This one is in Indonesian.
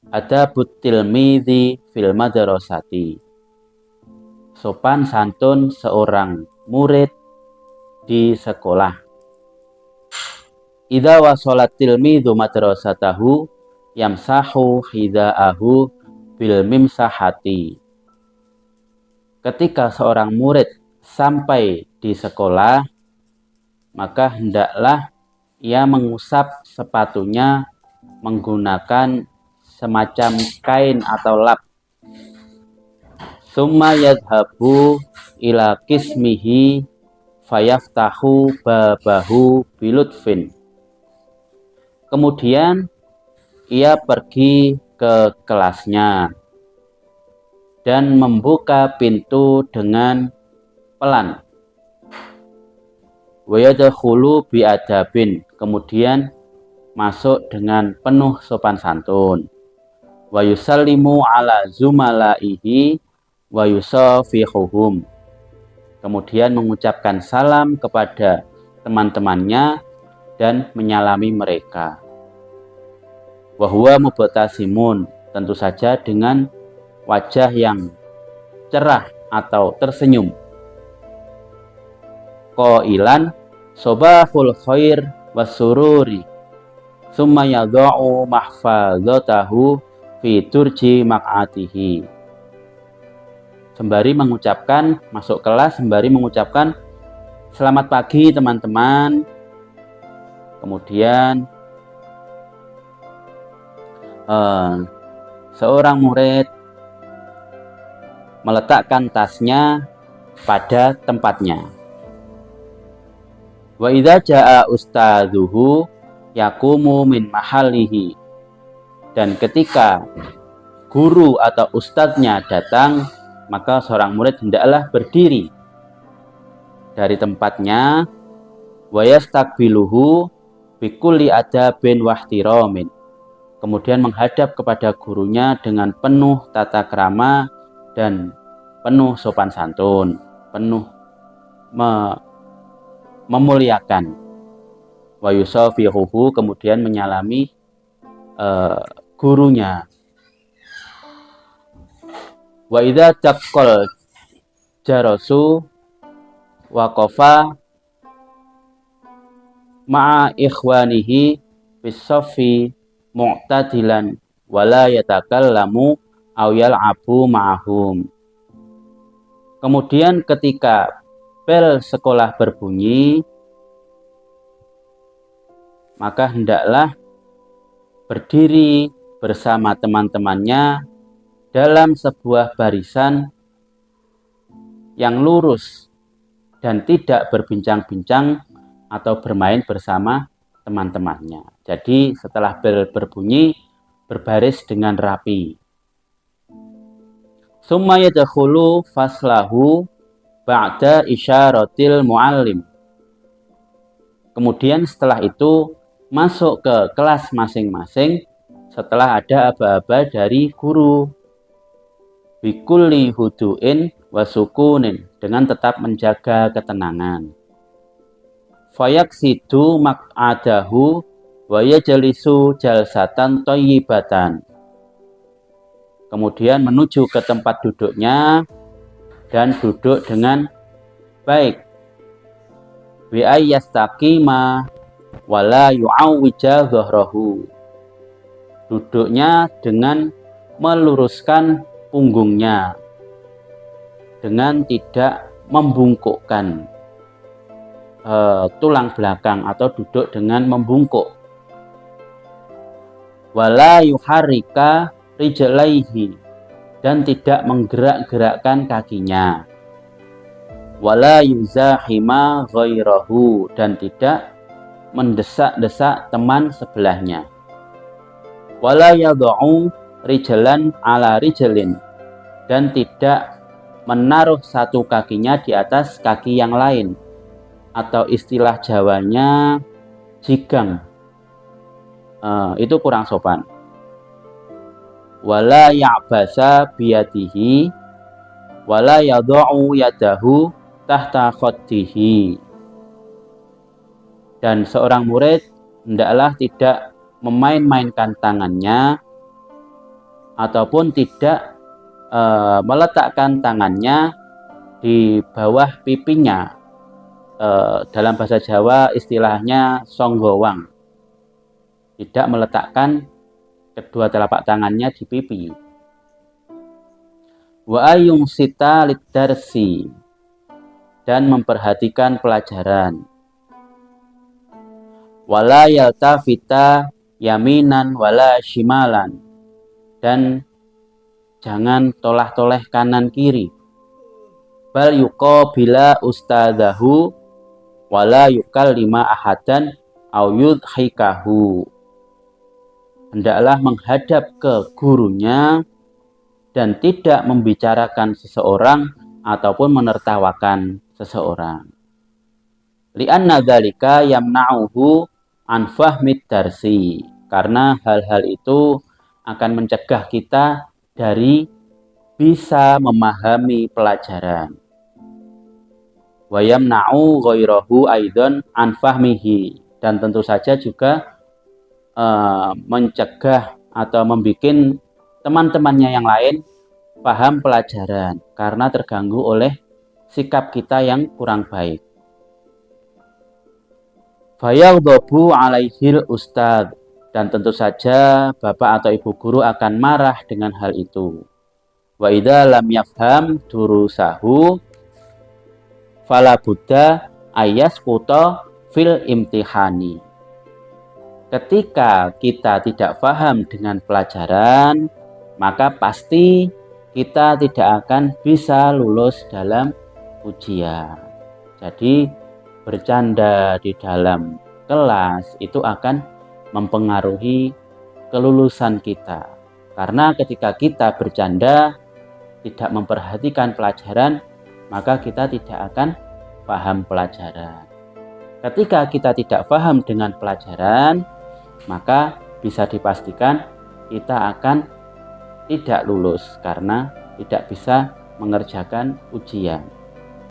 Adabut tilmidzi fil madrasati. Sopan santun seorang murid di sekolah. Idza wasalat tilmidzu madrasatahu yamsahu hidaahu bil mimsahati. Ketika seorang murid sampai di sekolah, maka hendaklah ia mengusap sepatunya menggunakan semacam kain atau lap. Summa yadhabu ila qismihi fayaftahu babahu bilutfin. Kemudian ia pergi ke kelasnya dan membuka pintu dengan pelan. Wa yadkhulu biadabin, kemudian masuk dengan penuh sopan santun. Wa yusallimu ala zumalaihi wa yusafihuhum, kemudian mengucapkan salam kepada teman-temannya dan menyalami mereka. Wa huwa mubtasimun, tentu saja dengan wajah yang cerah atau tersenyum. Qailan sobahul khair wasururi summa yadha'u mahfazatahu fi turji maq'atihi. Sembari mengucapkan, masuk kelas sembari mengucapkan selamat pagi teman-teman. Kemudian seorang murid meletakkan tasnya pada tempatnya. Wa idza jaa ustadzuhu yaqumu min mahallihi, dan ketika guru atau ustadznya datang, maka seorang murid hendaklah berdiri dari tempatnya. Wa yastaqbiluhu bikulli adabin wahtiramin, kemudian menghadap kepada gurunya dengan penuh tata krama dan penuh sopan santun, penuh memuliakan. Wa yusafihuhu, kemudian menyalami gurunya. Wa idza taqqal jarasu waqafa ma'a ikhwanihi bis-saffi mu'tadilan wala yatakallamu aw yal'abu ma'ahum. Kemudian ketika bel sekolah berbunyi, maka hendaklah berdiri bersama teman-temannya dalam sebuah barisan yang lurus dan tidak berbincang-bincang atau bermain bersama teman-temannya. Jadi setelah bel berbunyi, berbaris dengan rapi. Summa yadkhulu faslahu ba'da isyaratil muallim. Kemudian setelah itu masuk ke kelas masing-masing setelah ada aba-aba dari guru. Bikulli hudu'in wa sukunin, dengan tetap menjaga ketenangan. Fayaksidu maq'adahu wa yajlisu jalsatan thayyibatan. Kemudian menuju ke tempat duduknya dan duduk dengan baik. Bi ayyastaqima wa la yu'awwija dhahrahu. Duduknya dengan meluruskan punggungnya, dengan tidak membungkukkan tulang belakang atau duduk dengan membungkuk. Wala yuharrika rijlaihi, dan tidak menggerak-gerakkan kakinya. Wala yuzahima ghairahu, dan tidak mendesak-desak teman sebelahnya. Wala yad'u rijlan ala rijlin, dan tidak menaruh satu kakinya di atas kaki yang lain, atau istilah Jawanya jigang. Itu kurang sopan. Wala ya'basa biyadihi wala yad'u yadahu tahta khaddihi, dan seorang murid hendaklah tidak memain-mainkan tangannya ataupun tidak meletakkan tangannya di bawah pipinya. Dalam bahasa Jawa istilahnya songgowang, tidak meletakkan kedua telapak tangannya di pipi. Wa ayung sita lidarsi, dan memperhatikan pelajaran. Wala yaltafita yaminan wala shimalan, dan jangan tolah-toleh kanan kiri. Bal yuqabila ustadahu wala yukallima ahadan au yudhikahu. Hendaklah menghadap ke gurunya dan tidak membicarakan seseorang ataupun menertawakan seseorang. Li'anna dzalika yamna'uhu an fahmid darsi, karena hal-hal itu akan mencegah kita dari bisa memahami pelajaran. Wa yamna'u ghairahu aidan an fahmihi, dan tentu saja juga mencegah atau membuat teman-temannya yang lain paham pelajaran karena terganggu oleh sikap kita yang kurang baik. Fayaghdabu alaihil ustadz, dan tentu saja bapak atau ibu guru akan marah dengan hal itu. Wa idza lam yafham durusahu fala budda ayasquta fil imtihani. Ketika kita tidak paham dengan pelajaran, maka pasti kita tidak akan bisa lulus dalam ujian. Jadi bercanda di dalam kelas itu akan mempengaruhi kelulusan kita. Karena ketika kita bercanda, tidak memperhatikan pelajaran, maka kita tidak akan paham pelajaran. Ketika kita tidak paham dengan pelajaran, maka bisa dipastikan kita akan tidak lulus karena tidak bisa mengerjakan ujian.